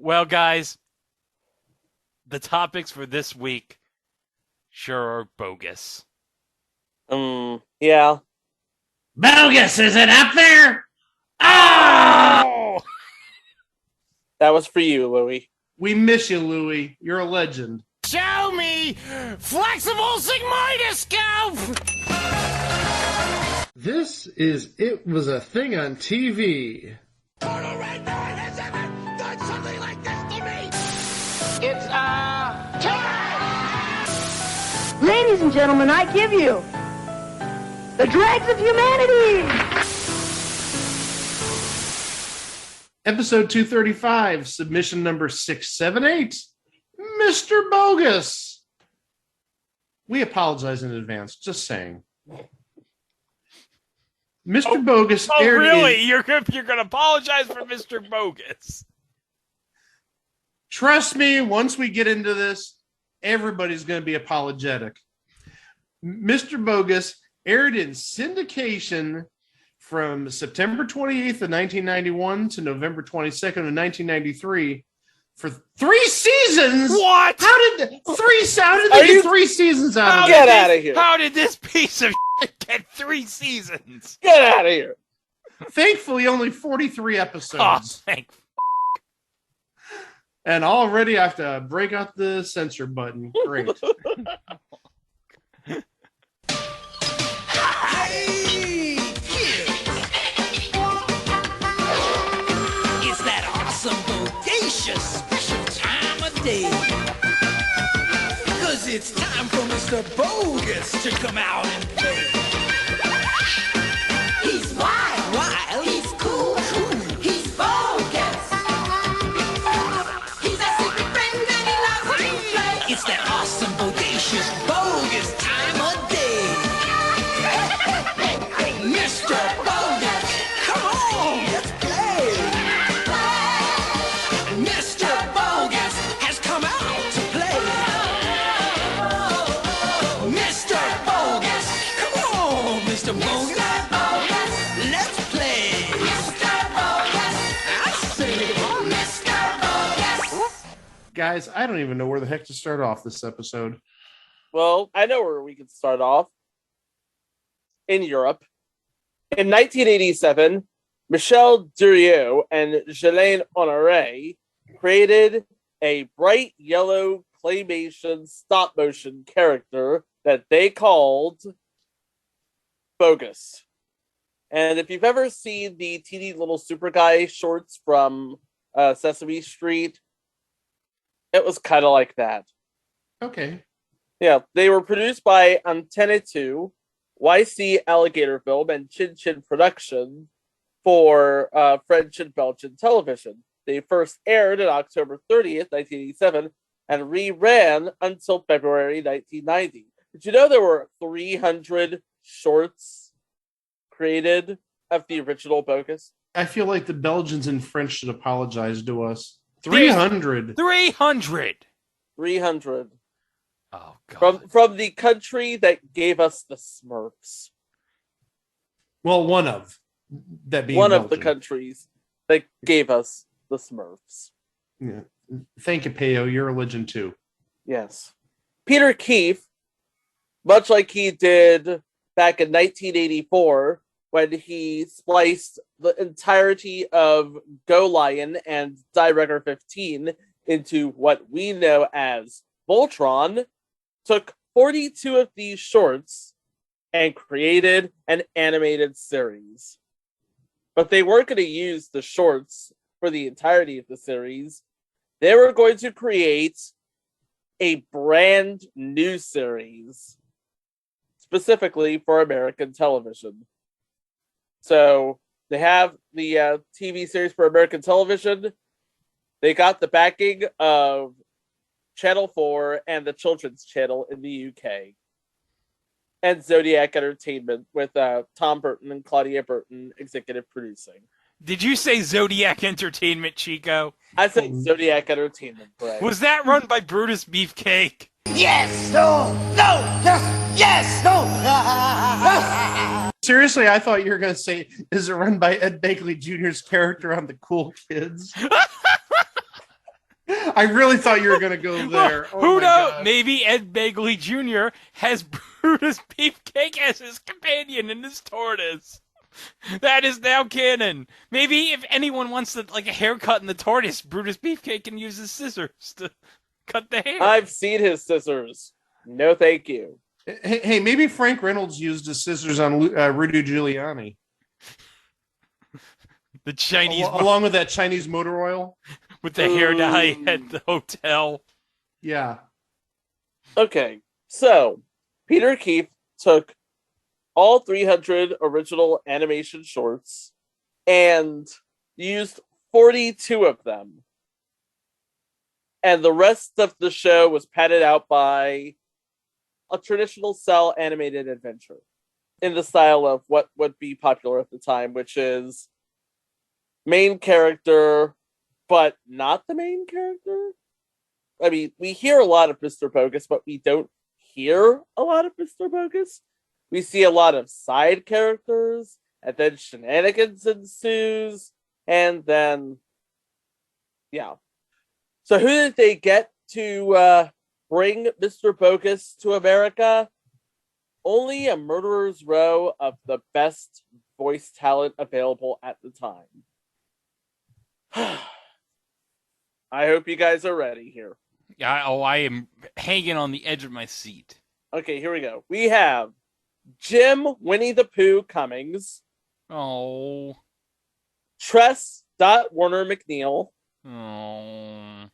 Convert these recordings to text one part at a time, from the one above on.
Well, guys, the topics for this week sure are bogus. Yeah. Bogus, is it up there? Oh! That was for you, Louie. We miss you, Louie. You're a legend. Show me flexible sigmoidoscope! This is It Was a Thing on TV. Total Red Man has ever done something like this to me! It's, time! Ladies and gentlemen, I give you the dregs of humanity! Episode 235, submission number 678, Mr. Bogus. We apologize in advance, just saying. Mr. Bogus. Oh, really? You're going to apologize for Mr. Bogus? Trust me, once we get into this, everybody's going to be apologetic. Mr. Bogus aired in syndication from September 28th of 1991 to November 22nd of 1993 for 3 seasons. What? How did they get 3 seasons out of it? Get out of here. How did this piece of shit get 3 seasons? Get out of here. Thankfully, only 43 episodes. Oh, thank. And already I have to break out the censor button. Great. It's that awesome, bodacious, special time of day. 'Cause it's time for Mr. Bogus to come out and play. He's wild, he's cool, he's bogus. He's a secret friend and he loves to play. It's that awesome, bodacious, bogus time of day. Mr. Bogus, come on, let's play. Mr. Bogus has come out to play. Mr. Bogus, come on, Mr. Bogus, let's play. Mr. Bogus, I say, Mr. Bogus. Guys, I don't even know where the heck to start off this episode. Well, I know where we can start off. In Europe. In 1987, Michel Durieux and Ghislaine Honoré created a bright yellow claymation stop-motion character that they called Bogus. And if you've ever seen the teeny little super guy shorts from Sesame Street, it was kind of like that. Okay. Yeah, they were produced by Antenna 2, YC Alligator Film, and Chin Chin Production for French and Belgian television. They first aired on October 30th, 1987, and reran until February 1990. Did you know there were 300 shorts created of the original Bogus? I feel like the Belgians and French should apologize to us. 300. 300. 300. Oh, God. From the country that gave us the Smurfs. Well, one of that being one Belgium. of the countries that gave us the Smurfs. Yeah. Thank you, Peo. You're a legend too. Yes. Peter Keefe, much like he did back in 1984 when he spliced the entirety of Go Lion and Die Wrecker 15 into what we know as Voltron, took 42 of these shorts and created an animated series. But they weren't going to use the shorts for the entirety of the series. They were going to create a brand new series specifically for American television. So they have the TV series for American television. They got the backing of Channel 4 and the Children's Channel in the UK. And Zodiac Entertainment with Tom Burton and Claudia Burton executive producing. Did you say Zodiac Entertainment, Chico? I said Zodiac Entertainment, Greg. Was that run by Brutus Beefcake? Yes, no, yes, no. Seriously, I thought you were going to say, is it run by Ed Begley Jr.'s character on The Cool Kids? I really thought you were going to go there. Oh Who my knows? God. Maybe Ed Begley Jr. has Brutus Beefcake as his companion in his tortoise. That is now canon. Maybe if anyone wants a haircut in the tortoise, Brutus Beefcake can use his scissors to cut the hair. I've seen his scissors. No, thank you. Hey, maybe Frank Reynolds used his scissors on Rudy Giuliani. The Chinese Along with that Chinese motor oil. with the hair dye at the hotel. Yeah. Okay, so Peter Keith took all 300 original animation shorts and used 42 of them. And the rest of the show was padded out by a traditional cell animated adventure in the style of what would be popular at the time, which is main character, but not the main character. I mean, we hear a lot of Mr. Bogus, but we don't hear a lot of Mr. Bogus. We see a lot of side characters, and then shenanigans ensues, and then, yeah. So who did they get to bring Mr. Bogus to America? Only a murderer's row of the best voice talent available at the time. I hope you guys are ready here. I am hanging on the edge of my seat. Okay, here we go. We have Jim Winnie the Pooh Cummings, Oh. Tress Warner McNeil, Oh.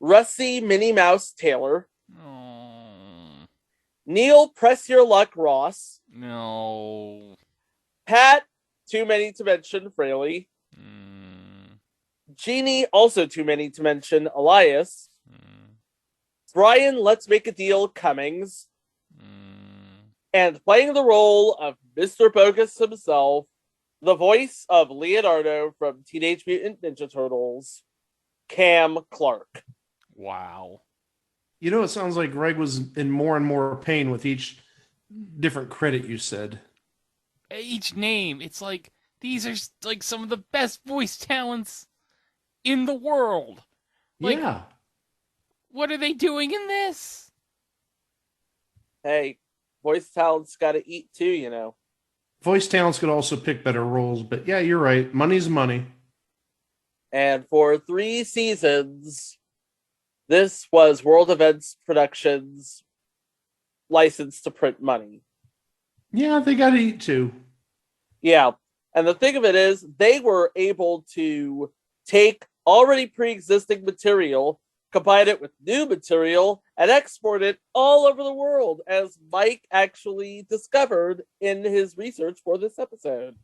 Russie Minnie Mouse Taylor, Oh. Neil Press Your Luck Ross, No. Pat Too Many to Mention Fraley, Jeannie Also Too Many to Mention Elias, Brian Let's Make a Deal Cummings, and playing the role of Mr. Bogus himself, the voice of Leonardo from Teenage Mutant Ninja Turtles, Cam Clark. Wow. You know, it sounds like Greg was in more and more pain with each different credit you said. Each name, it's like, these are like some of the best voice talents in the world. Like, yeah. what are they doing in this? Hey, voice talent's got to eat too, you know. Voice talents could also pick better roles, but yeah, you're right. Money's money. And for 3 seasons, this was World Events Productions' license to print money. Yeah, they got to eat too. Yeah. And the thing of it is, they were able to take already pre-existing material, combine it with new material, and export it all over the world, as Mike actually discovered in his research for this episode.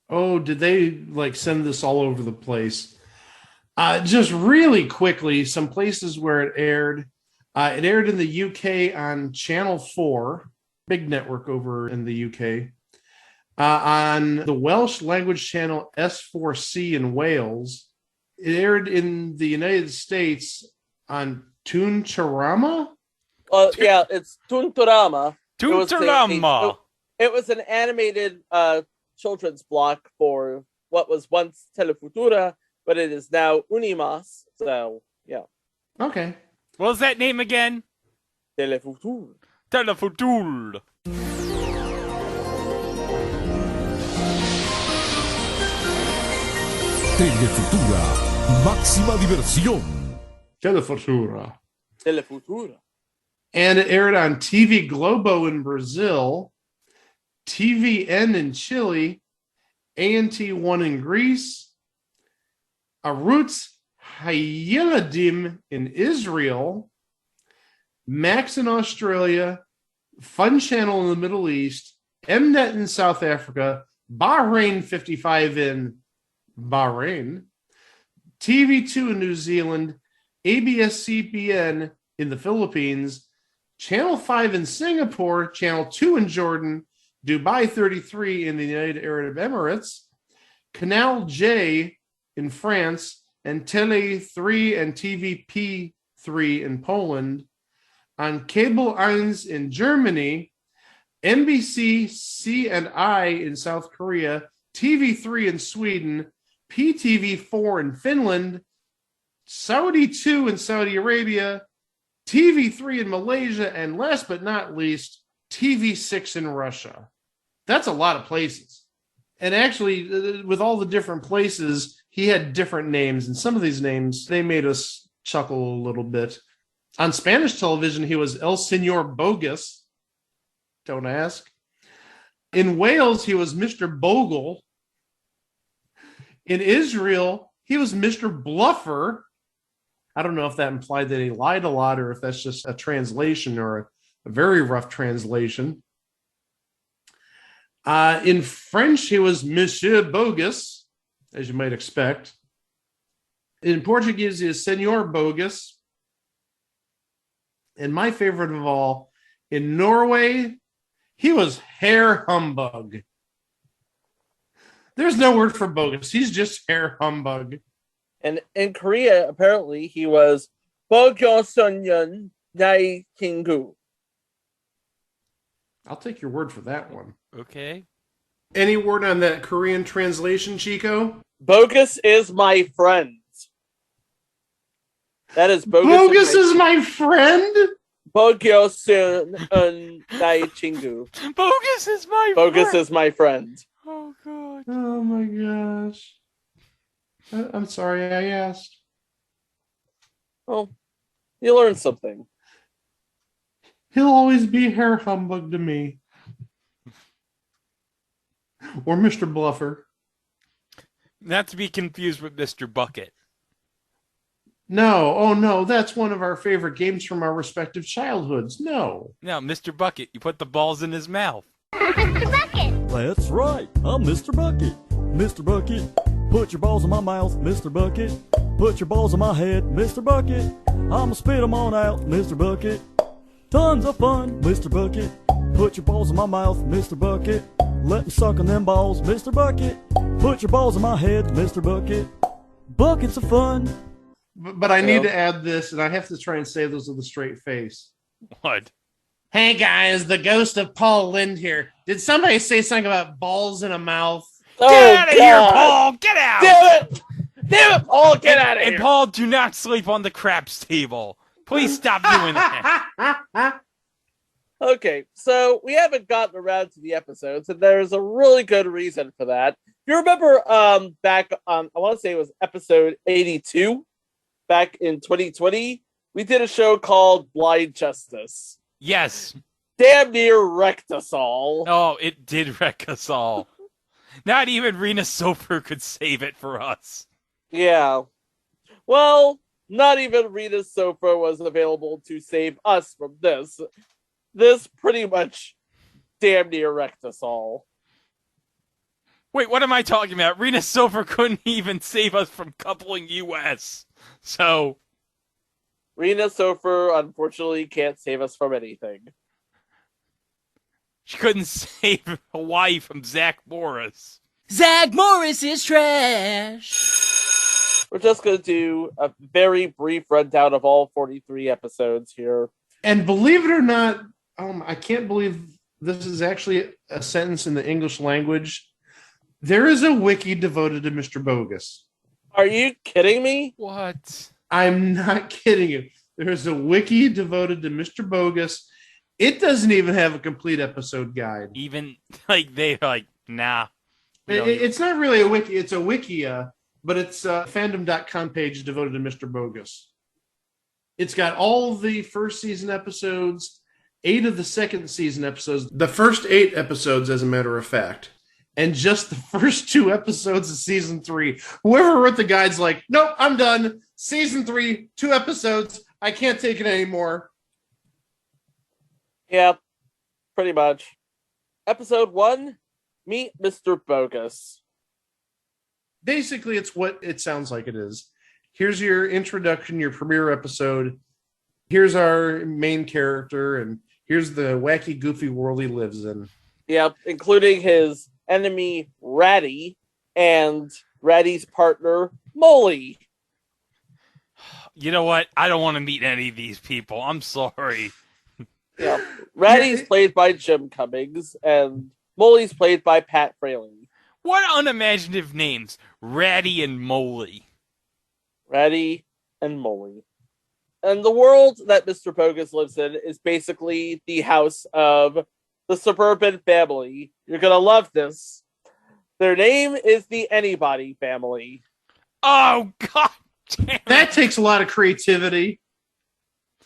Oh, did they send this all over the place? Just really quickly, some places where it aired. It aired in the UK on Channel 4, big network over in the UK. On the Welsh language channel S4C in Wales. It aired in the United States on Toontarama. Yeah, it's Toontarama. Toontarama. It was an animated children's block for what was once Telefutura, but it is now Unimas. So, yeah. Okay. What was that name again? Telefutur. Telefutur. Telefutura, máxima diversión. Telefutura. Telefutura. And it aired on TV Globo in Brazil, TVN in Chile, ANT1 in Greece, Arutz Hayeladim in Israel, Max in Australia, Fun Channel in the Middle East, Mnet in South Africa, Bahrain 55 in Bahrain, TV2 in New Zealand, ABS-CBN in the Philippines, Channel 5 in Singapore, Channel 2 in Jordan, Dubai 33 in the United Arab Emirates, Canal J in France, and Tele 3 and TVP 3 in Poland, on Cable 1 in Germany, NBC C&I in South Korea, TV3 in Sweden, PTV4 in Finland, Saudi 2 in Saudi Arabia, TV3 in Malaysia, and last but not least, TV6 in Russia. That's a lot of places. And actually, with all the different places, he had different names. And some of these names, they made us chuckle a little bit. On Spanish television, he was El Señor Bogus. Don't ask. In Wales, he was Mr. Bogle. In Israel, he was Mr. Bluffer. I don't know if that implied that he lied a lot or if that's just a translation or a very rough translation. In French, he was Monsieur Bogus, as you might expect. In Portuguese, he is Senor Bogus. And my favorite of all, in Norway, he was Herr Humbug. There's no word for bogus. He's just Herr Humbug. And in Korea, apparently, he was Bogyosonyeon Nai Kingu. I'll take your word for that one. Okay. Any word on that Korean translation, Chico? Bogus is my friend. That is Bogus. Bogus is my friend? Bogyosonyeon Nai Kingu. Bogus is my Bogus friend. is my friend. Oh, God. Oh, my gosh. I'm sorry I asked. Well, you learned something. He'll always be Herr Humbug to me. Or Mr. Bluffer. Not to be confused with Mr. Bucket. No, oh no, that's one of our favorite games from our respective childhoods. No. No, Mr. Bucket. You put the balls in his mouth. Mr. Bucket. That's right, I'm Mr. Bucket. Mr. Bucket, put your balls in my mouth, Mr. Bucket. Put your balls in my head, Mr. Bucket. I'ma spit them on out, Mr. Bucket. Tons of fun, Mr. Bucket. Put your balls in my mouth, Mr. Bucket. Let me suck on them balls, Mr. Bucket. Put your balls in my head, Mr. Bucket. Buckets of fun. But I need to add this, and I have to try and say this with a straight face. What? Hey guys, the ghost of Paul Lind here. Did somebody say something about balls in a mouth? Oh, Get out of here, God. Paul! Get out! Damn it! Damn it, Paul! Get out of And here! Paul, do not sleep on the craps table. Please stop doing that. Okay, so we haven't gotten around to the episodes, and there's a really good reason for that. You remember back on, I want to say it was episode 82, back in 2020, we did a show called Blind Justice. Yes. Damn near wrecked us all. Oh, it did wreck us all. Not even Rena Sofer could save it for us. Yeah. Well, not even Rita's Sofa was available to save us from this. This pretty much damn near wrecked us all. Wait, what am I talking about? Rena Sofer couldn't even save us from coupling US. So, Rena Sofer, unfortunately, can't save us from anything. she couldn't save Hawaii from Zach Morris. Zach Morris is trash. We're just going to do a very brief rundown of all 43 episodes here. And believe it or not, I can't believe this is actually a sentence in the English language. There is a wiki devoted to Mr. Bogus. Are you kidding me? What? I'm not kidding you. There is a wiki devoted to Mr. Bogus. It doesn't even have a complete episode guide. Even, they're like, nah. It's not really a wiki. It's a wikia, but it's a fandom.com page devoted to Mr. Bogus. It's got all the first season episodes, 8 of the second season episodes, the first 8 episodes, as a matter of fact, and just the first 2 episodes of season 3. Whoever wrote the guide's like, nope, I'm done. Season 3, 2 episodes. I can't take it anymore. Yeah, pretty much. Episode 1, Meet Mr. Bogus. Basically, it's what it sounds like it is. Here's your introduction, your premiere episode. Here's our main character, and here's the wacky, goofy world he lives in. Yep, including his enemy, Ratty, and Ratty's partner, Molly. You know what? I don't want to meet any of these people. I'm sorry. Yeah, Ratty's played by Jim Cummings, and Molly's played by Pat Fraley. What unimaginative names. Ratty and Molly. Ratty and Molly. And the world that Mr. Bogus lives in is basically the house of the suburban family. You're going to love this. Their name is the Anybody family. Oh, God damn That it. takes a lot of creativity.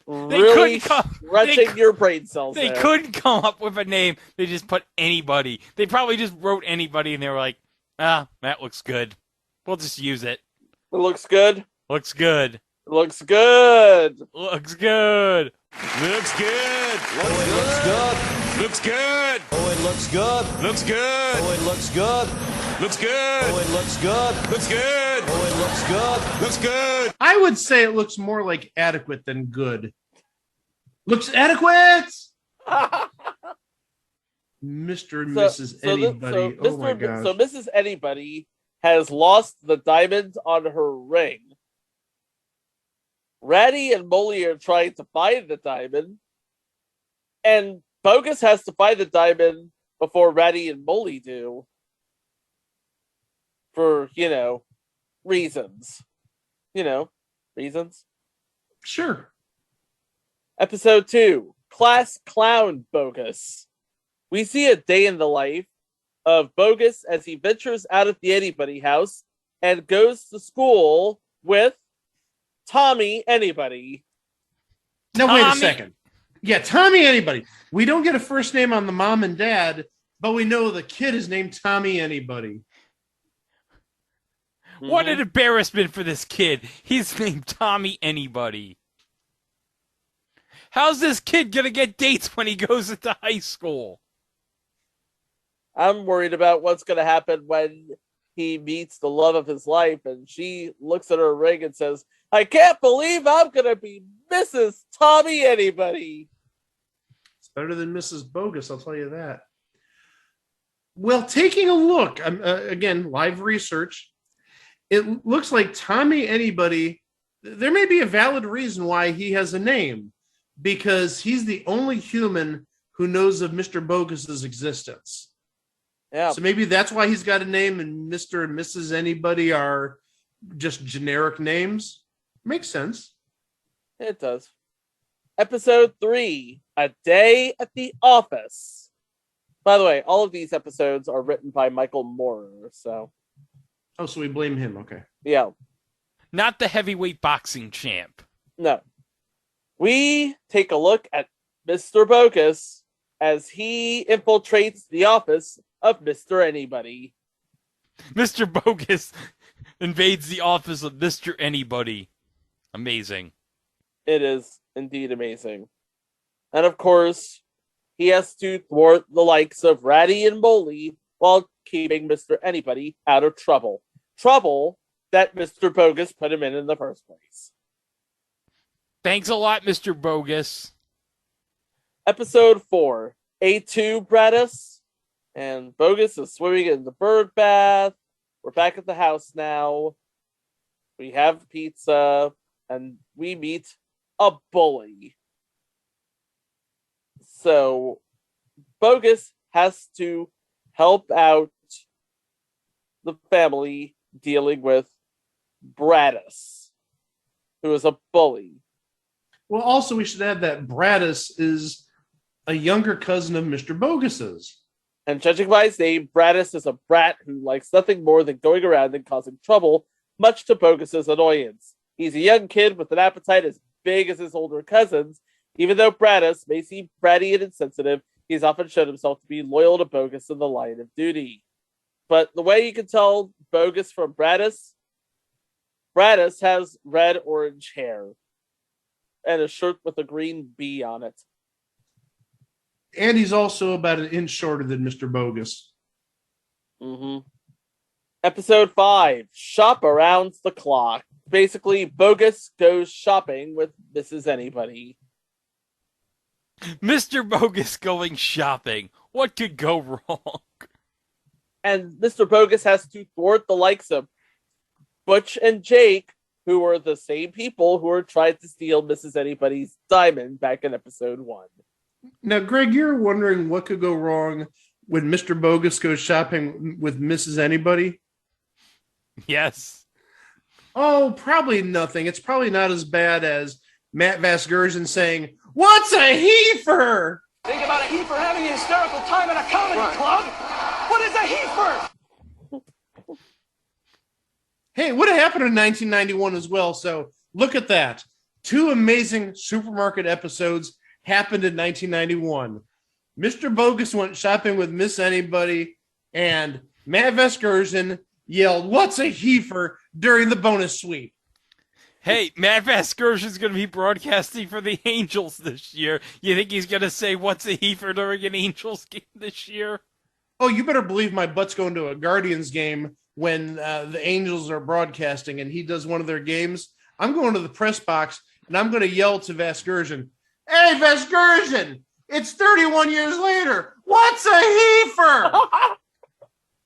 Really stretching they- your brain cells They there. couldn't come up with a name. They just put anybody. They probably just wrote anybody and they were like, that looks good. We'll just use it. It looks good. Looks good. It looks good. Looks good. Looks good. Looks good. Looks good. Oh, it looks good. Looks good. Oh, it looks good. Looks good. Oh, it looks good. Looks good. Oh, it looks good. Looks good. I would say it looks more like adequate than good. Looks adequate. Mr. and Mrs. Anybody. Oh my gosh. So Mrs. Anybody has lost the diamond on her ring. Ratty and Molly are trying to find the diamond. And Bogus has to find the diamond before Ratty and Molly do. For, reasons. Reasons. Sure. Episode 2, Class Clown Bogus. We see a day in the life of Bogus as he ventures out of the Anybody house and goes to school with Tommy Anybody. Now, wait a Tommy. second. Yeah, Tommy Anybody. We don't get a first name on the mom and dad, but we know the kid is named Tommy Anybody. What an embarrassment for this kid. He's named Tommy Anybody. How's this kid gonna get dates when he goes into high school? I'm worried about what's going to happen when he meets the love of his life and she looks at her ring and says, I can't believe I'm going to be Mrs. Tommy Anybody. It's better than Mrs. Bogus, I'll tell you that. Well, taking a look, again, live research, it looks like Tommy Anybody, there may be a valid reason why he has a name, because he's the only human who knows of Mr. Bogus's existence. Yeah. So maybe that's why he's got a name and Mr. and Mrs. Anybody are just generic names. Makes sense. It does. Episode 3, A Day at the Office. By the way, all of these episodes are written by Michael Moorer, so Oh, so we blame him. Okay. yeah. Not the heavyweight boxing champ. No. We take a look at Mr. Bogus as he infiltrates the office of Mr. Anybody. Mr. Bogus invades the office of Mr. Anybody. Amazing. It is indeed amazing. And of course, he has to thwart the likes of Ratty and Molly while keeping Mr. Anybody out of trouble. Trouble that Mr. Bogus put him in the first place. Thanks a lot, Mr. Bogus. Episode 4, A2 Bradis. And Bogus is swimming in the bird bath. We're back at the house now. We have pizza. And we meet a bully. So, Bogus has to help out the family dealing with Bradis, who is a bully. Well, also, we should add that Bradis is a younger cousin of Mr. Bogus's. And judging by his name, Bradis is a brat who likes nothing more than going around and causing trouble, much to Bogus's annoyance. He's a young kid with an appetite as big as his older cousins. Even though Bradis may seem bratty and insensitive, he's often shown himself to be loyal to Bogus in the line of duty. But the way you can tell Bogus from Bradis has red-orange hair and a shirt with a green bee on it. And he's also about an inch shorter than Mr. Bogus. Mm-hmm. Episode 5, Shop Around the Clock. Basically, Bogus goes shopping with Mrs. Anybody. Mr. Bogus going shopping. What could go wrong? And Mr. Bogus has to thwart the likes of Butch and Jake, who were the same people who were trying to steal Mrs. Anybody's diamond back in episode 1. Now, Greg, you're wondering what could go wrong when Mr. Bogus goes shopping with Mrs. Anybody? Yes. Oh, probably nothing. It's probably not as bad as Matt Vasgersian saying, "What's a heifer?" Think about a heifer having a hysterical time at a comedy club. What is a heifer? Hey, what happened in 1991 as well? So look at that. 2 amazing supermarket episodes happened in 1991. Mr. Bogus went shopping with Miss Anybody, and Matt Vasgersian yelled, "What's a heifer?" during the bonus sweep. Hey, Matt Vasgersian's going to be broadcasting for the Angels this year. You think he's going to say, "What's a heifer?" during an Angels game this year? Oh, you better believe my butt's going to a Guardians game when the Angels are broadcasting and he does one of their games. I'm going to the press box and I'm going to yell to Vasgersian, "Hey, Vasgersian, it's 31 years later. What's a heifer?"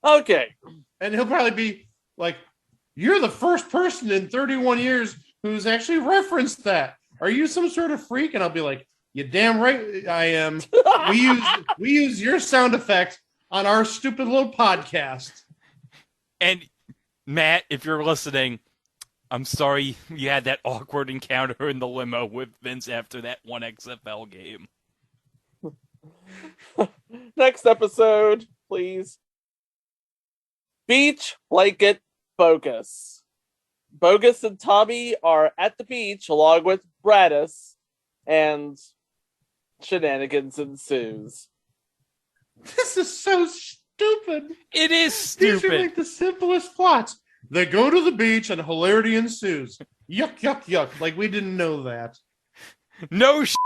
Okay. And he'll probably be like, "You're the first person in 31 years who's actually referenced that. Are you some sort of freak?" And I'll be like, "You damn right I am. We use your sound effect on our stupid little podcast." And Matt, if you're listening, I'm sorry you had that awkward encounter in the limo with Vince after that one XFL game. Next episode, please. Beach Blanket Bogus. Bogus and Tommy are at the beach along with Bradis, and shenanigans ensues. This is so stupid. It is These are stupid. like the simplest plots. They go to the beach and hilarity ensues. Yuck, yuck, yuck. Like we didn't know that. No shit.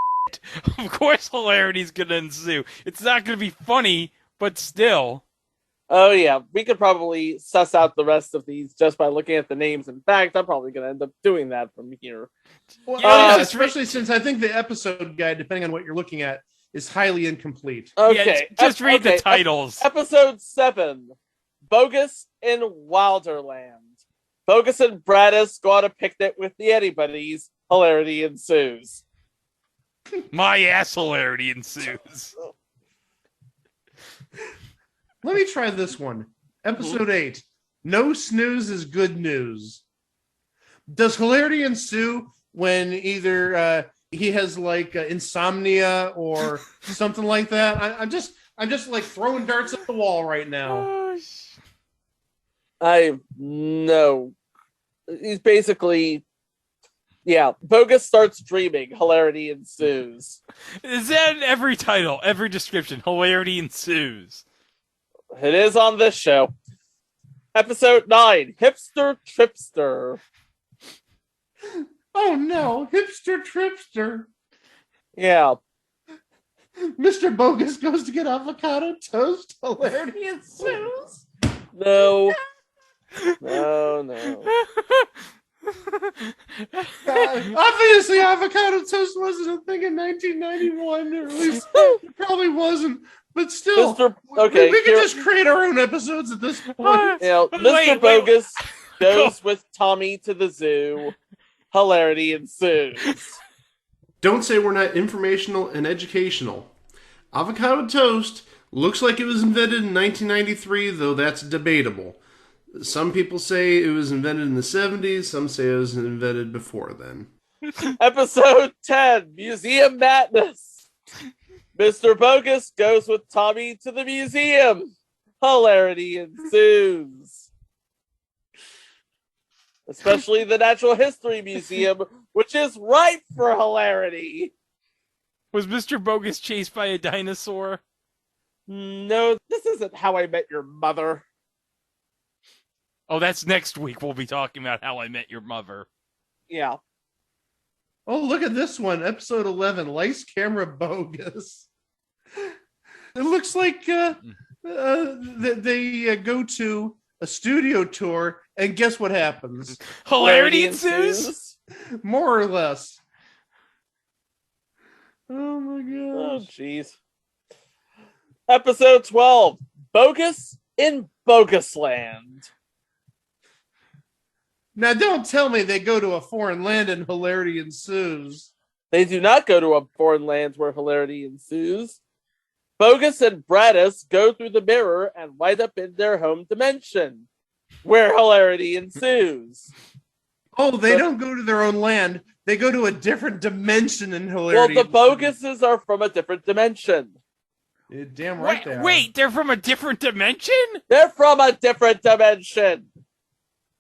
Of course hilarity's going to ensue. It's not going to be funny, but still. Oh yeah, we could probably suss out the rest of these just by looking at the names. In fact, I'm probably going to end up doing that from here. Well, Yeah, especially since I think the episode guide, depending on what you're looking at, is highly incomplete. Okay, Yeah, just read the titles. Episode 7, Bogus in Wilderland. Bogus and Bradis go on a picnic with the Anybody's. Hilarity ensues. My ass hilarity ensues. Let me try this one. Episode 8. No snooze is good news. Does hilarity ensue when either he has like insomnia or something like that? I'm just like throwing darts at the wall right now. I know. He's basically, yeah. Bogus starts dreaming. Hilarity ensues. Is that in every title, every description? Hilarity ensues. It is on this show. Episode 9, Hipster Tripster. Oh no, hipster tripster. Yeah. Mr. Bogus goes to get avocado toast. Hilarity ensues. No. No. Obviously, avocado toast wasn't a thing in 1991, or at least it probably wasn't. But still, Okay, we can just create our own episodes at this point. You know, Mr. Bogus goes with Tommy to the zoo. Hilarity ensues. Don't say we're not informational and educational. Avocado toast looks like it was invented in 1993, though that's debatable. Some people say it was invented in the 70s, some say it was invented before then. Episode 10, Museum Madness. Mr. Bogus goes with Tommy to the museum. Hilarity ensues. Especially the Natural History Museum, which is ripe for hilarity. Was Mr. Bogus chased by a dinosaur? No, this isn't How I Met Your Mother. Oh, that's next week. We'll be talking about How I Met Your Mother. Yeah. Oh, look at this one. Episode 11, Lights, Camera, Bogus. It looks like they go to a studio tour, and guess what happens? Hilarity ensues? More or less. Oh my Oh, gosh. jeez. Episode 12, Bogus in Bogus Land. Now, don't tell me they go to a foreign land and hilarity ensues. They do not go to a foreign land where hilarity ensues. Bogus and Bradis go through the mirror and wind up in their home dimension, where hilarity ensues. Oh, they don't go to their own land. They go to a different dimension in Well, hilarity. the Boguses are from a different dimension. You're damn right they are. Wait, they're from a different dimension? They're from a different dimension.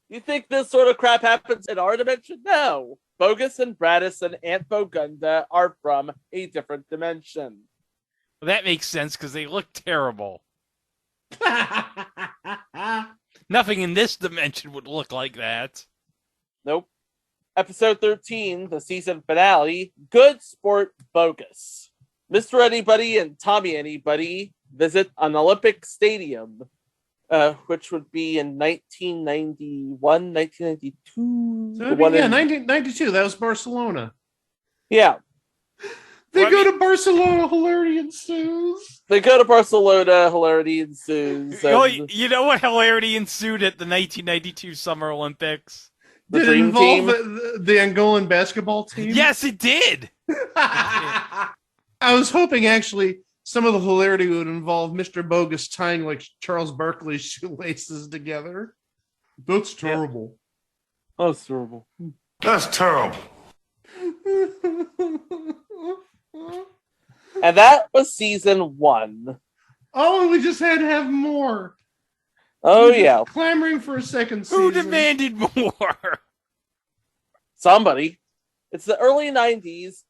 You think this sort of crap happens in our dimension? No. Bogus and Bradis and Aunt Bogunda are from a different dimension. Well, that makes sense because they look terrible. Nothing in this dimension would look like that. Nope. Episode 13, the season finale, Good Sport Bogus. Mr. Anybody and Tommy Anybody visit an Olympic stadium, which would be in 1991, 1992. So 1992. That was Barcelona. Yeah. They go to Barcelona, hilarity ensues. They go to Barcelona, hilarity ensues. You know what hilarity ensued at the 1992 Summer Olympics? The Did it dream involve team? the Angolan basketball team? Yes, it did. I was hoping actually some of the hilarity would involve Mr. Bogus tying like Charles Barkley's shoelaces together. That's terrible. Oh, it's terrible. That's terrible. And that was season 1. Oh, we just had to have more. Oh, We're just yeah. clamoring for a second season. Who demanded more? Somebody. It's the early 90s.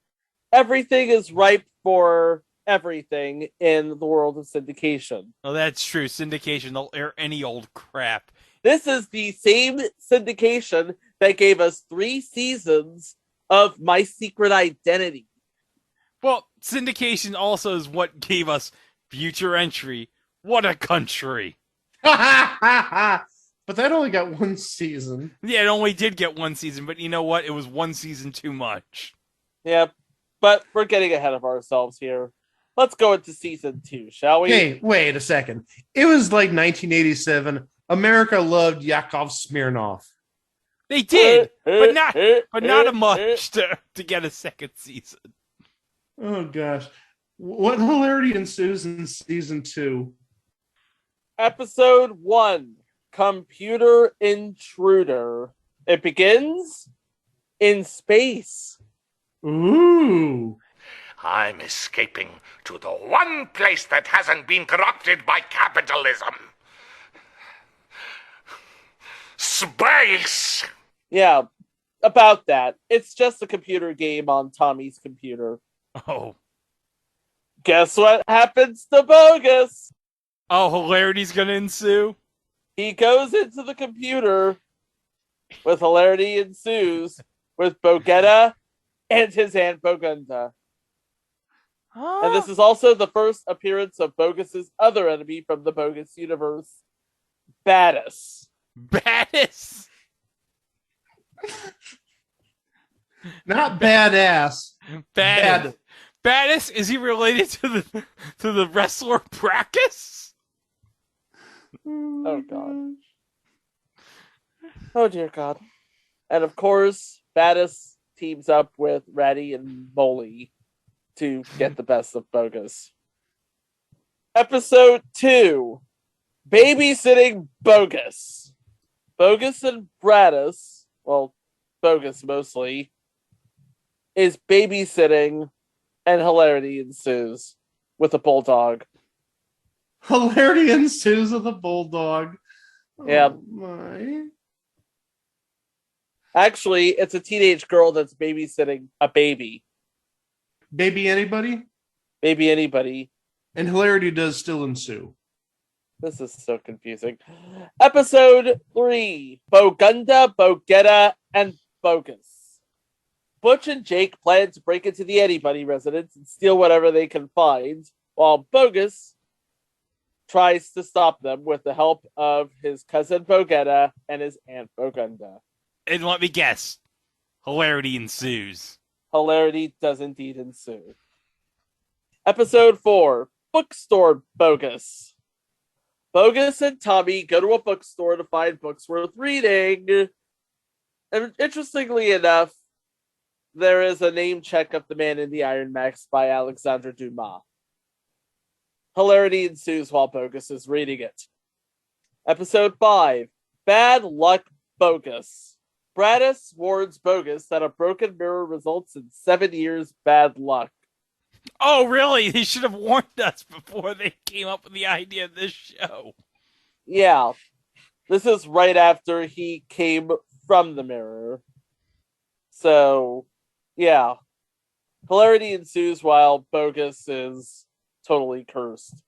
Everything is ripe for everything in the world of syndication. Oh, that's true. Syndication, they'll air any old crap. This is the same syndication that gave us 3 seasons of My Secret Identity. Well, syndication also is what gave us Future Entry. What a country. But that only got 1 season. Yeah, it only did get 1 season, but you know what? It was 1 season too much. Yep. But we're getting ahead of ourselves here. Let's go into season 2, shall we? Hey, wait a second. It was like 1987. America loved Yakov Smirnoff. They did, but not much to get a second season. Oh gosh. What hilarity ensues in season 2? Episode 1, Computer Intruder. It begins in space. Ooh. I'm escaping to the one place that hasn't been corrupted by capitalism. Space! Yeah, about that. It's just a computer game on Tommy's computer. Oh. Guess what happens to Bogus? Oh, hilarity's gonna ensue? He goes into the computer with hilarity ensues with Bogetta and his Aunt Bogunda. And this is also the first appearance of Bogus's other enemy from the Bogus universe, Badass. Badass? Not badass. Badass. Badass? Is he related to the wrestler Brackus? Oh, God. Oh, dear God. And, of course, Badass teams up with Ratty and Molly to get the best of Bogus. Episode 2, Babysitting Bogus. Bogus and Bradis, well, Bogus mostly, is babysitting, and hilarity ensues with a bulldog. Hilarity ensues with a bulldog. Yeah. Oh, my. Actually, it's a teenage girl that's babysitting a baby. Baby anybody? Baby anybody. And hilarity does still ensue. This is so confusing. Episode 3, Bogunda, Bogetta, and Bogus. Butch and Jake plan to break into the Anybody residence and steal whatever they can find, while Bogus tries to stop them with the help of his cousin Bogetta and his Aunt Bogunda. And let me guess. Hilarity ensues. Hilarity does indeed ensue. Episode 4, Bookstore Bogus. Bogus and Tommy go to a bookstore to find books worth reading. And interestingly enough, there is a name check of The Man in the Iron Mask by Alexandre Dumas. Hilarity ensues while Bogus is reading it. Episode 5, Bad Luck Bogus. Bradis warns Bogus that a broken mirror results in 7 years bad luck. Oh, really? They should have warned us before they came up with the idea of this show. Yeah. This is right after he came from the mirror. So, yeah. Hilarity ensues while Bogus is totally cursed.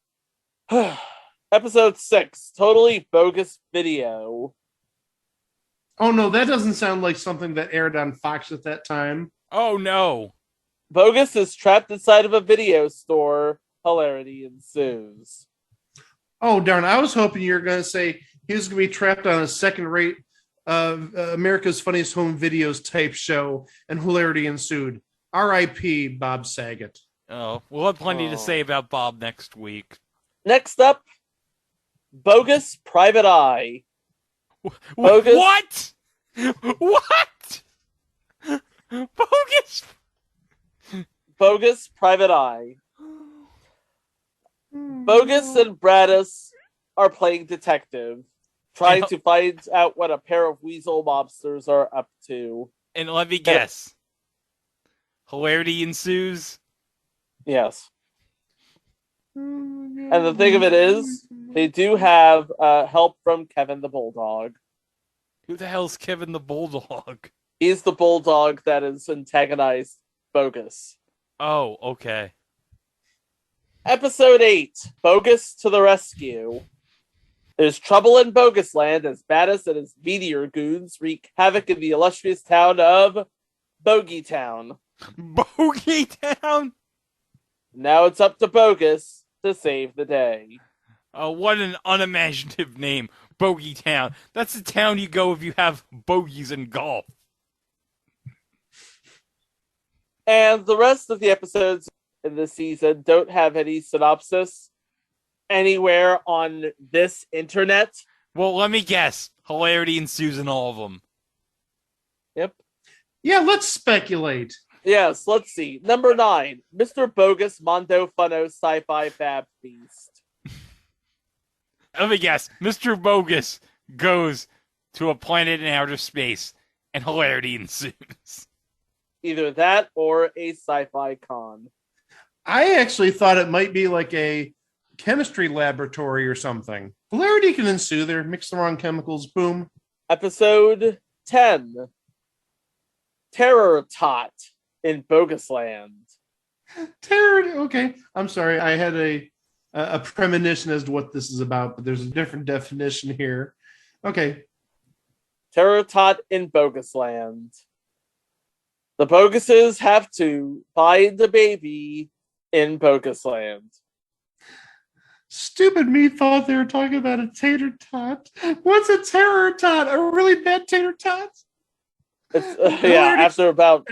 Episode 6, Totally Bogus Video. Oh no, that doesn't sound like something that aired on Fox at that time. Oh, no. Bogus is trapped inside of a video store. Hilarity ensues. Oh darn! I was hoping you were going to say he was going to be trapped on a second-rate America's Funniest Home Videos type show, and hilarity ensued. R.I.P. Bob Saget. Oh, we'll have plenty to say about Bob next week. Next up, Bogus Private Eye. Bogus. What? What? Bogus. Bogus Private Eye. Bogus and Bradis are playing detective, trying to find out what a pair of weasel mobsters are up to. And let me guess. Hilarity ensues? Yes. And the thing of it is, they do have help from Kevin the Bulldog. Who the hell's Kevin the Bulldog? He's the bulldog that has antagonized Bogus. Oh, okay. Episode 8, Bogus to the Rescue. There's trouble in Bogus Land as Bradis and his meteor goons wreak havoc in the illustrious town of Bogey Town. Bogey Town? Now it's up to Bogus to save the day. Oh, what an unimaginative name. Bogey Town. That's the town you go if you have bogeys in golf. And the rest of the episodes in this season don't have any synopsis anywhere on this internet. Well, let me guess. Hilarity ensues in all of them. Yep. Yeah, let's speculate. Yes, let's see. Number 9, Mr. Bogus Mondo Funno Sci-Fi Fab Feast. Let me guess. Mr. Bogus goes to a planet in outer space, and hilarity ensues. Either that or a sci-fi con. I actually thought it might be like a chemistry laboratory or something. Hilarity can ensue there. Mix the wrong chemicals. Boom. Episode 10, Terror Tot in Bogus Land. Terror. Okay. I'm sorry. I had a premonition as to what this is about, but there's a different definition here. Okay. Terror Tot in Bogus Land. The Boguses have to find the baby in Bogus Land. Stupid me thought they were talking about a tater tot. What's a terror tot? A really bad tater tot? It's, yeah, after about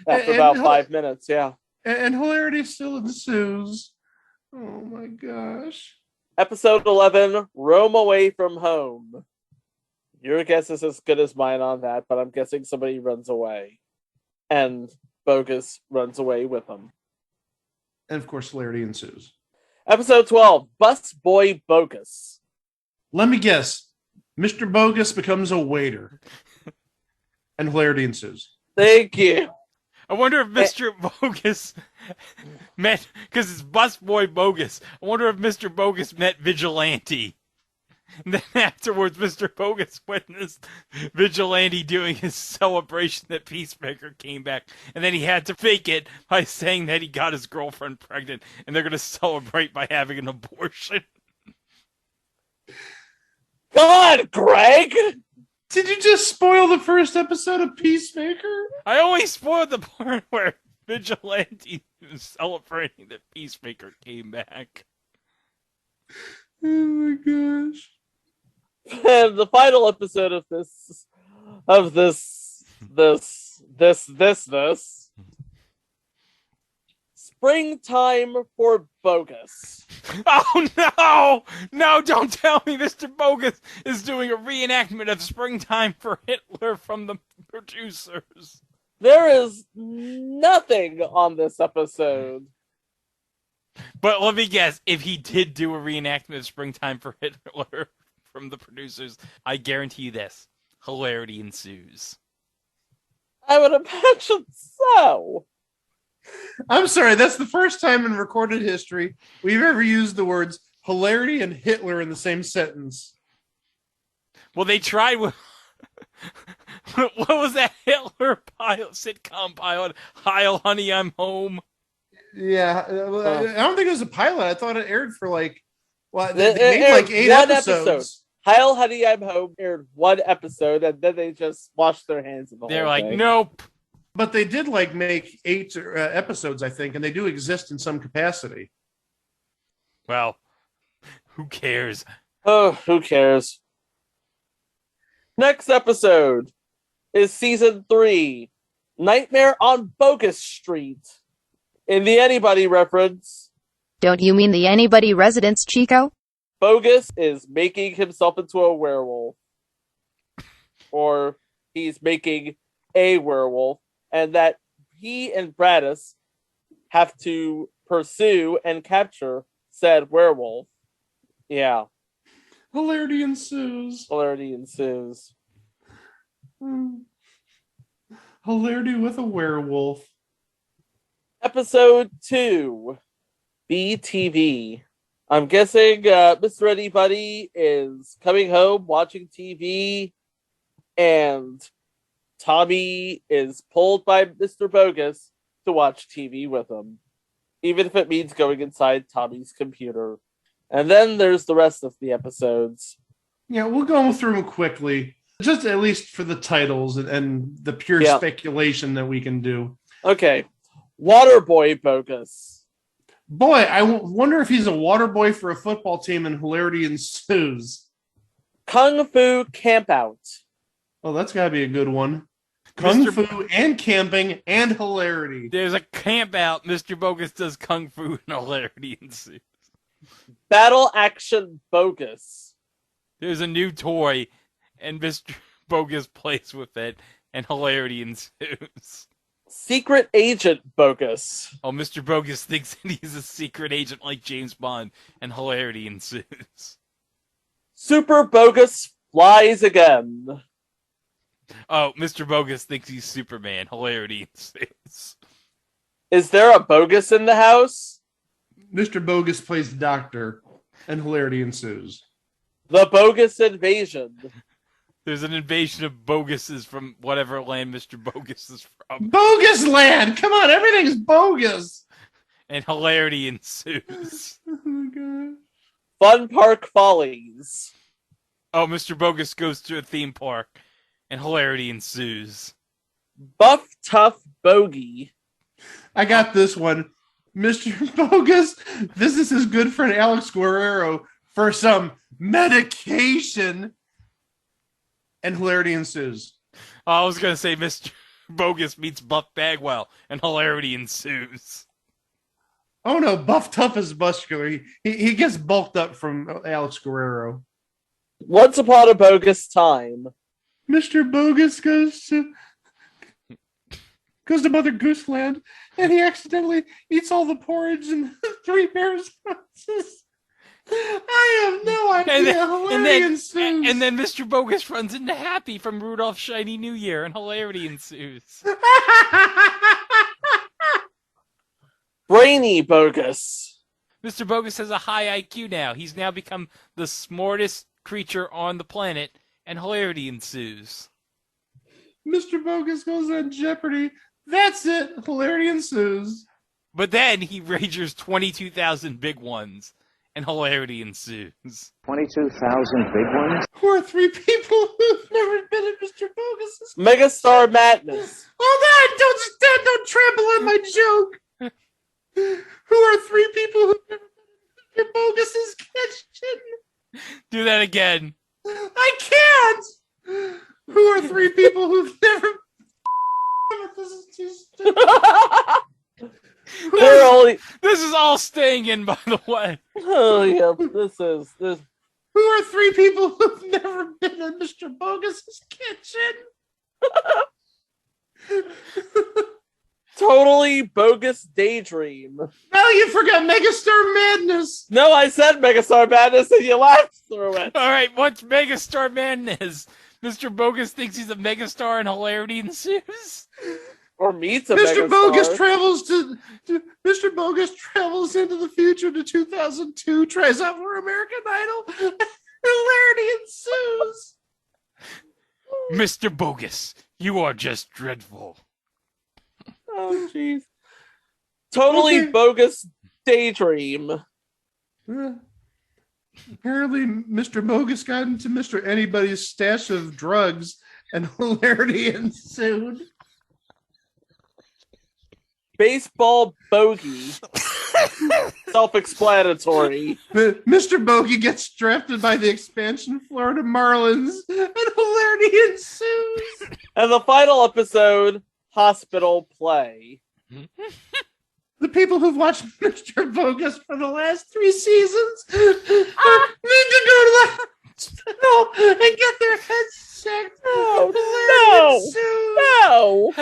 5 minutes, yeah. And hilarity still ensues. Oh my gosh. Episode 11, Roam Away from Home. Your guess is as good as mine on that, but I'm guessing somebody runs away. And Bogus runs away with them. And of course, hilarity ensues. Episode 12, Bus Boy Bogus. Let me guess. Mr. Bogus becomes a waiter. And hilarity ensues. Thank you. I wonder if Mr. Bogus met, because it's Busboy Bogus. I wonder if Mr. Bogus met Vigilante. And then afterwards, Mr. Bogus witnessed Vigilante doing his celebration that Peacemaker came back. And then he had to fake it by saying that he got his girlfriend pregnant. And they're going to celebrate by having an abortion. God, Greg! Did you just spoil the first episode of Peacemaker? I only spoiled the part where Vigilante was celebrating that Peacemaker came back. Oh my gosh. And the final episode of this Springtime for Bogus. Oh no! No, don't tell me Mr. Bogus is doing a reenactment of Springtime for Hitler from the producers. There is nothing on this episode. But let me guess, if he did do a reenactment of Springtime for Hitler from the producers, I guarantee you this. Hilarity ensues. I would imagine so. I'm sorry, that's the first time in recorded history we've ever used the words hilarity and Hitler in the same sentence. Well, they tried with what was that Hitler sitcom pilot? Heil, honey, I'm home. Yeah, I don't think it was a pilot. I thought it aired for like, well, It they made aired like 8 one episodes. episode. Heil, honey, I'm home aired one episode, and then they just washed their hands of the They're whole like, thing. nope. But they did like make 8 episodes, I think, and they do exist in some capacity. Well, who cares? Oh, who cares? Next episode is season 3, Nightmare on Bogus Street. In the Anybody reference, Don't you mean the Anybody residence, Chico? Bogus is making himself into a werewolf. Or he's making a werewolf, and that he and Bradis have to pursue and capture said werewolf. Yeah. Hilarity ensues. Hilarity ensues. Hilarity with a werewolf. Episode 2, BTV. I'm guessing Mr. Anybody is coming home watching TV, and Tommy is pulled by Mr. Bogus to watch TV with him, even if it means going inside Tommy's computer. And then there's the rest of the episodes. Yeah, we'll go through them quickly, just at least for the titles and the pure speculation that we can do. Okay. Waterboy Bogus. Boy, I wonder if he's a water boy for a football team and hilarity ensues. Kung Fu Campout. Oh, that's got to be a good one. Kung Fu and camping and hilarity. There's a camp out. Mr. Bogus does kung fu and hilarity ensues. Battle Action Bogus. There's a new toy, and Mr. Bogus plays with it, and hilarity ensues. Secret Agent Bogus. Oh, Mr. Bogus thinks that he's a secret agent like James Bond, and hilarity ensues. Super Bogus Flies Again. Oh, Mr. Bogus thinks he's Superman. Hilarity ensues. Is there a Bogus in the house? Mr. Bogus plays the doctor, and hilarity ensues. The Bogus Invasion. There's an invasion of Boguses from whatever land Mr. Bogus is from. Bogus land! Come on, everything's bogus! And hilarity ensues. Oh my god. Fun Park Follies. Oh, Mr. Bogus goes to a theme park, and hilarity ensues. Buff Tough Bogey. I got this one. Mr. Bogus visits his good friend Alex Guerrero for some medication, and hilarity ensues. I was going to say Mr. Bogus meets Buff Bagwell, and hilarity ensues. Oh no, Buff Tough is muscular. He gets bulked up from Alex Guerrero. Once Upon a Bogus Time. Mr. Bogus goes to Mother Goose Land, and he accidentally eats all the porridge and 3 bears' houses. I have no idea. And then Mr. Bogus runs into Happy from Rudolph's Shiny New Year, and hilarity ensues. Brainy Bogus. Mr. Bogus has a high IQ now. He's now become the smartest creature on the planet, and hilarity ensues. Mr. Bogus goes on Jeopardy. That's it. Hilarity ensues. But then he wagers 22,000 big ones, and hilarity ensues. 22,000 big ones? Who are 3 people who've never been at Mr. Bogus's? Megastar Madness. Hold on! Don't trample on my joke! Who are 3 people who've never been at Mr. Bogus's kitchen? Do that again. I can't! Who are 3 people who've never... This is too stupid. This is all staying in, by the way. Oh, yeah, this. Who are 3 people who've never been in Mr. Bogus's kitchen? Totally Bogus Daydream. No, you forgot Megastar Madness. No, I said Megastar Madness and you laughed through it. All right, what's Megastar Madness? Mr. Bogus thinks he's a megastar and hilarity ensues. Or meets a Mr. megastar. Bogus travels Mr. Bogus travels into the future to 2002, tries out for American Idol. Hilarity ensues. Mr. Bogus, you are just dreadful. Oh, jeez. Totally Okay. bogus daydream. Apparently, Mr. Bogus got into Mr. Anybody's stash of drugs, and hilarity ensued. Baseball bogey. Self-explanatory. Mr. Bogey gets drafted by the expansion Florida Marlins, and hilarity ensues. And the final episode, hospital play. The people who've watched Mr. Bogus for the last 3 seasons need to go to the hospital and get their heads checked. No!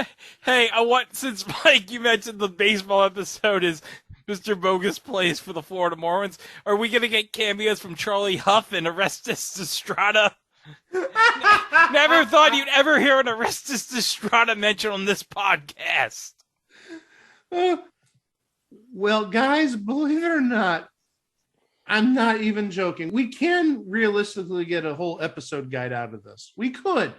Hey, since Mike, you mentioned the baseball episode is Mr. Bogus plays for the Florida Marlins, are we going to get cameos from Charlie Huff and Orestes Estrada? Never thought you'd ever hear an Orestes Estrada mentioned on this podcast. Well, guys, believe it or not, I'm not even joking. We can realistically get a whole episode guide out of this. We could,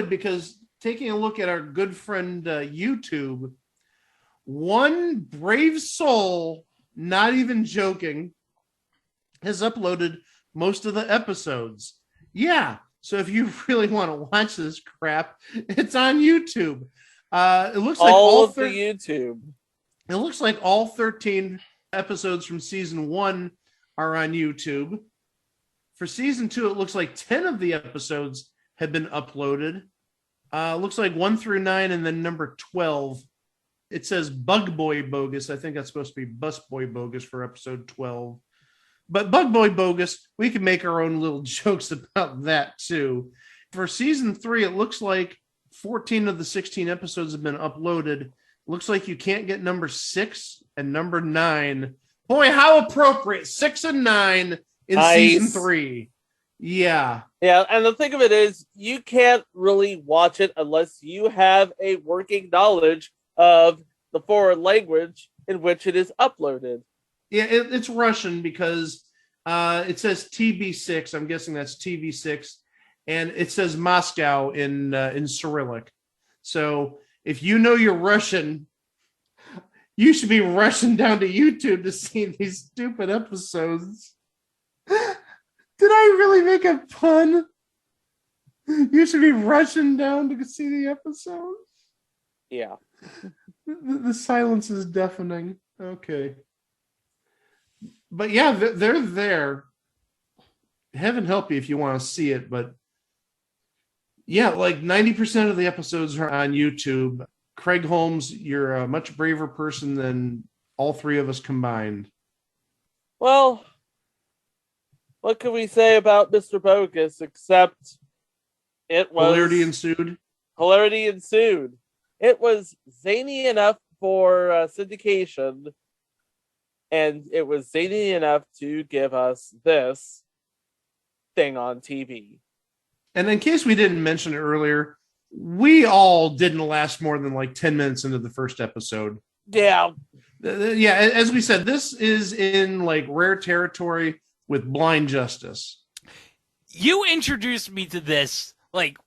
because taking a look at our good friend YouTube, one brave soul, not even joking, has uploaded most of the episodes. Yeah, so if you really want to watch this crap, it's on YouTube. It looks like all of the YouTube. It looks like all 13 episodes from season 1 are on YouTube. For season 2, it looks like 10 of the episodes have been uploaded. Looks like 1 through 9 and then number 12. It says Bug Boy Bogus. I think that's supposed to be Bus Boy Bogus for episode 12. But Bug Boy Bogus, we can make our own little jokes about that too. For season 3, it looks like 14 of the 16 episodes have been uploaded. Looks like you can't get number 6 and number 9. Boy, how appropriate. 6 and 9 in season 3. Yeah. Yeah, and the thing of it is, you can't really watch it unless you have a working knowledge of the foreign language in which it is uploaded. Yeah, it's Russian because it says TB6. I'm guessing that's TV6. And it says Moscow in Cyrillic. So if you know you're Russian, you should be rushing down to YouTube to see these stupid episodes. Did I really make a pun? You should be rushing down to see the episodes? Yeah. The silence is deafening. Okay. But yeah, they're there. Heaven help you if you want to see it, but yeah, like 90% of the episodes are on YouTube. Craig Holmes, you're a much braver person than all 3 of us combined. Well, what can we say about Mr. Bogus except it was... Hilarity ensued. Hilarity ensued. It was zany enough for syndication, and it was zany enough to give us this thing on TV. And in case we didn't mention it earlier, we all didn't last more than like 10 minutes into the first episode. Yeah. Yeah, as we said, this is in like rare territory with blind justice. You introduced me to this, like,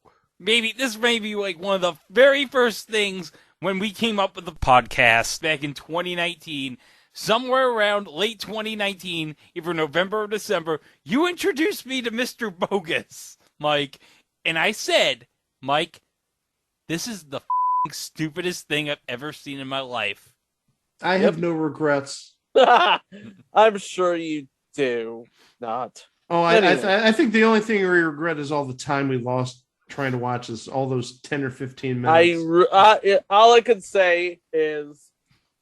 this may be like one of the very first things when we came up with the podcast back in 2019, somewhere around late 2019, either November or December, you introduced me to Mr. Bogus, Mike, and I said, Mike, this is the stupidest thing I've ever seen in my life. I have no regrets. I'm sure you do not. Oh, Anyway. I think the only thing we regret is all the time we lost trying to watch this, all those 10 or 15 minutes. All I can say is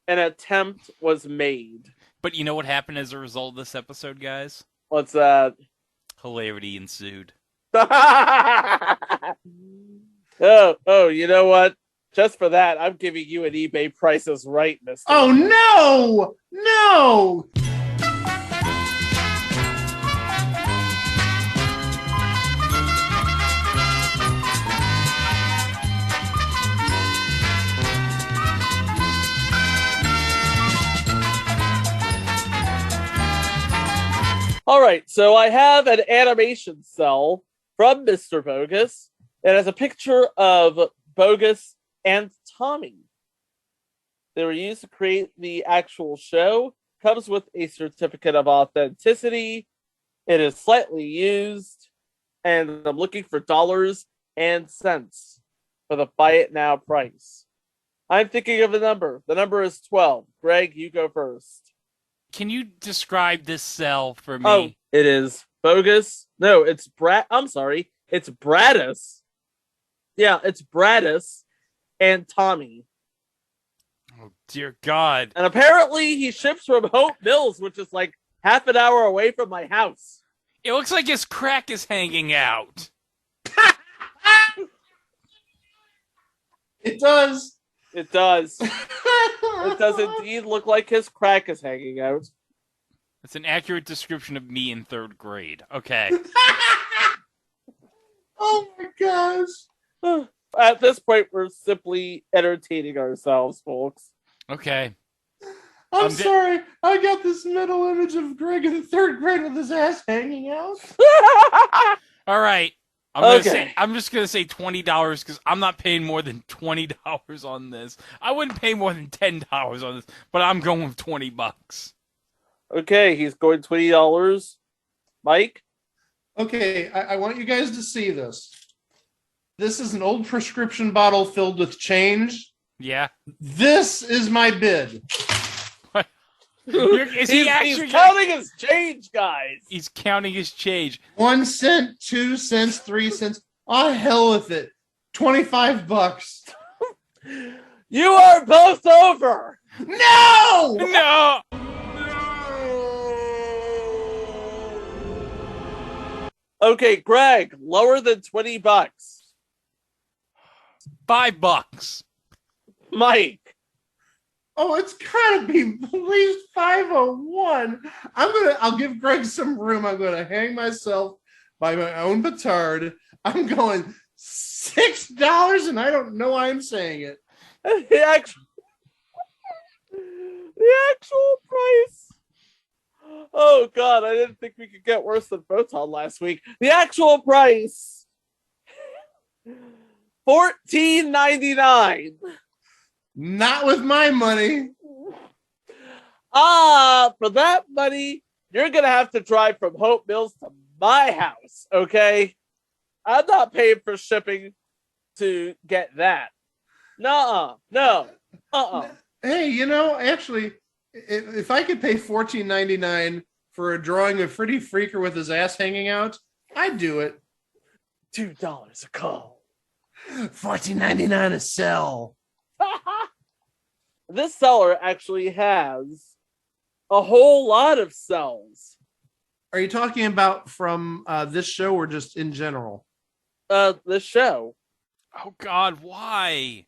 an attempt was made. But you know what happened as a result of this episode, guys? What's that? Hilarity ensued. Oh, you know what? Just for that, I'm giving you an eBay Price is Right, Mr. Oh, no! No! All right, so I have an animation cell from Mr. Bogus. It has a picture of Bogus and Tommy. They were used to create the actual show. Comes with a certificate of authenticity. It is slightly used, and I'm looking for dollars and cents for the buy it now price. I'm thinking of a number. The number is 12. Greg, you go first. Can you describe this cell for me? Oh, it is Bogus. No, it's I'm sorry. It's Bradus. Yeah, it's Bradus and Tommy. Oh, dear God. And apparently he ships from Hope Mills, which is like half an hour away from my house. It looks like his crack is hanging out. It does. It does. It does indeed look like his crack is hanging out. That's an accurate description of me in 3rd grade. Okay. Oh my gosh. At this point, we're simply entertaining ourselves, folks. Okay. I'm sorry. I got this mental image of Greg in 3rd grade with his ass hanging out. All right. I'm just gonna say $20 because I'm not paying more than $20 on this. I wouldn't pay more than $10 on this, but I'm going with $20. Okay, he's going $20. Mike? Okay, I want you guys to see this. This is an old prescription bottle filled with change. Yeah. This is my bid. He's counting his change, guys. He's counting his change. 1 cent, 2 cents, 3 cents. Oh, hell with it. $25. You are both over. No! No! Okay, Greg, lower than $20. $5. Mike. Oh, it's gotta be at least 501. I'll give Greg some room. I'm gonna hang myself by my own petard. I'm going $6, and I don't know why I'm saying it. The actual price. Oh God, I didn't think we could get worse than Photon last week. The actual price. $14.99. Not with my money. For that money, you're gonna have to drive from Hope Mills to my house, okay? I'm not paying for shipping to get that. No. Hey, actually, if I could pay $14.99 for a drawing of Freddie Freaker with his ass hanging out, I'd do it. $2 a call. $14.99 a cell. This seller actually has a whole lot of cells. Are you talking about from this show or just in general? This show. Oh God, why?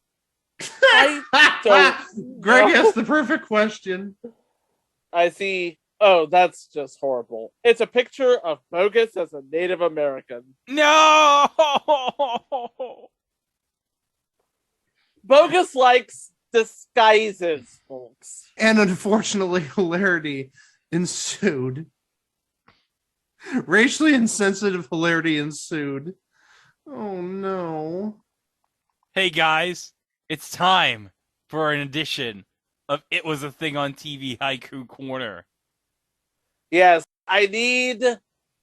I don't Greg asked the perfect question. I see. Oh, that's just horrible. It's a picture of Bogus as a Native American. No! Bogus likes disguises, folks. And unfortunately, hilarity ensued. Racially insensitive hilarity ensued. Oh no. Hey guys, it's time for an edition of It Was a Thing on TV Haiku Corner. Yes, I need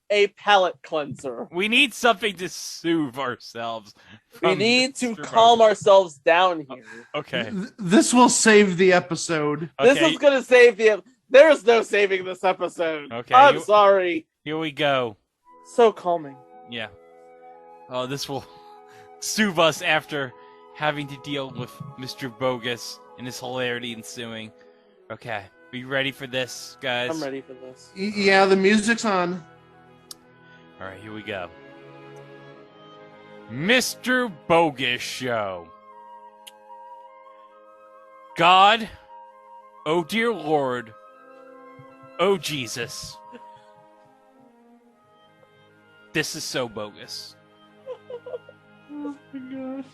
a palate cleanser. We need something to soothe ourselves. We need to calm ourselves down here. Okay. This will save the episode. This is going to save the... There's no saving this episode. Okay. I'm sorry. Here we go. So calming. Yeah. Oh, this will soothe us after having to deal with Mr. Bogus and his hilarity ensuing. Okay. Are you ready for this, guys? I'm ready for this. Yeah, the music's on. All right, here we go. Mr. Bogus Show. God, oh dear Lord, oh Jesus. This is so bogus. Oh my gosh.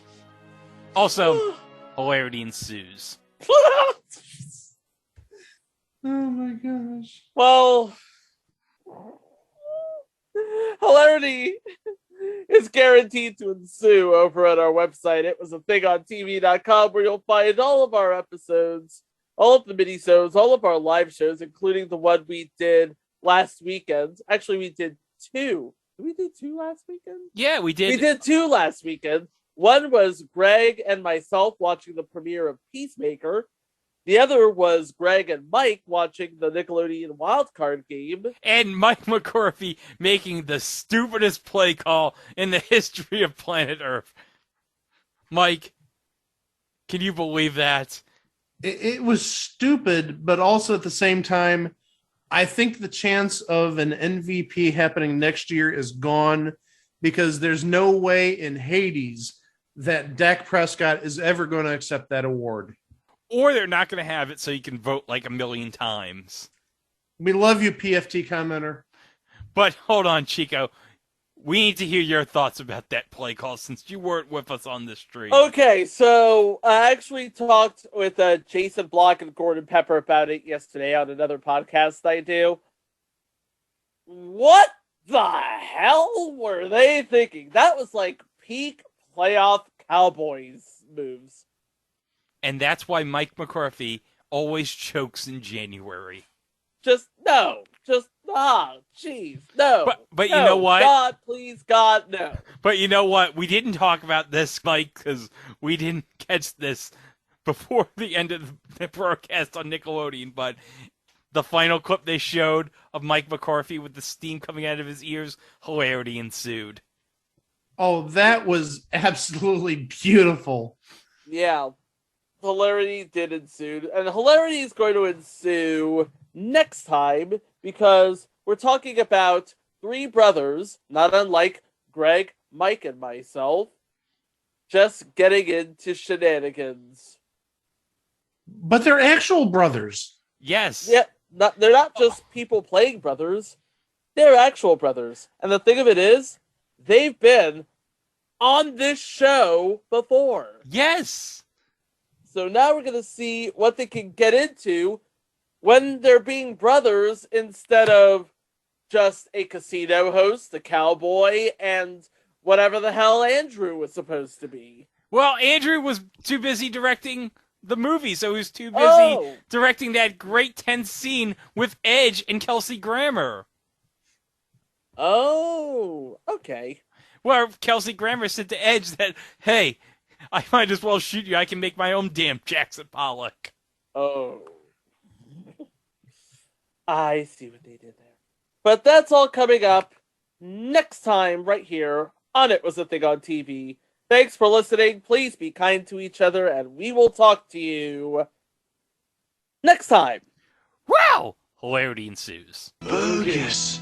Also, hilarity ensues. Oh my gosh. Well, Hilarity is guaranteed to ensue over at our website. It was a thing on TV.com, where you'll find all of our episodes, all of the minisodes, all of our live shows, including the one we did last weekend. Actually, we did two. Did we do two last weekend? Yeah, we did. We did two last weekend. One was Greg and myself watching the premiere of Peacemaker. The other was Greg and Mike watching the Nickelodeon wildcard game. And Mike McCarthy making the stupidest play call in the history of planet Earth. Mike, can you believe that? It was stupid, but also at the same time, I think the chance of an MVP happening next year is gone, because there's no way in Hades that Dak Prescott is ever going to accept that award. Or they're not going to have it so you can vote like a million times. We love you, PFT commenter. But hold on, Chico. We need to hear your thoughts about that play call since you weren't with us on the stream. Okay, so I actually talked with Jason Block and Gordon Pepper about it yesterday on another podcast I do. What the hell were they thinking? That was like peak playoff Cowboys moves. And that's why Mike McCarthy always chokes in January. Jeez, no. But no, you know what? God, please, God, no. But you know what? We didn't talk about this, Mike, because we didn't catch this before the end of the broadcast on Nickelodeon, but the final clip they showed of Mike McCarthy with the steam coming out of his ears, hilarity ensued. Oh, that was absolutely beautiful. Yeah. Hilarity did ensue, and hilarity is going to ensue next time, because we're talking about three brothers, not unlike Greg, Mike, and myself, just getting into shenanigans. But they're actual brothers. Yes. Yeah, they're not just people playing brothers. They're actual brothers. And the thing of it is, they've been on this show before. Yes. So now we're going to see what they can get into when they're being brothers instead of just a casino host, a cowboy, and whatever the hell Andrew was supposed to be. Well, Andrew was too busy directing the movie, so he was too busy directing that great tense scene with Edge and Kelsey Grammer. Oh, okay. Where Kelsey Grammer said to Edge that, hey, I might as well shoot you. I can make my own damn Jackson Pollock. Oh. I see what they did there. But that's all coming up next time right here on It Was a Thing on TV. Thanks for listening. Please be kind to each other, and we will talk to you next time. Wow! Hilarity ensues. Bogus.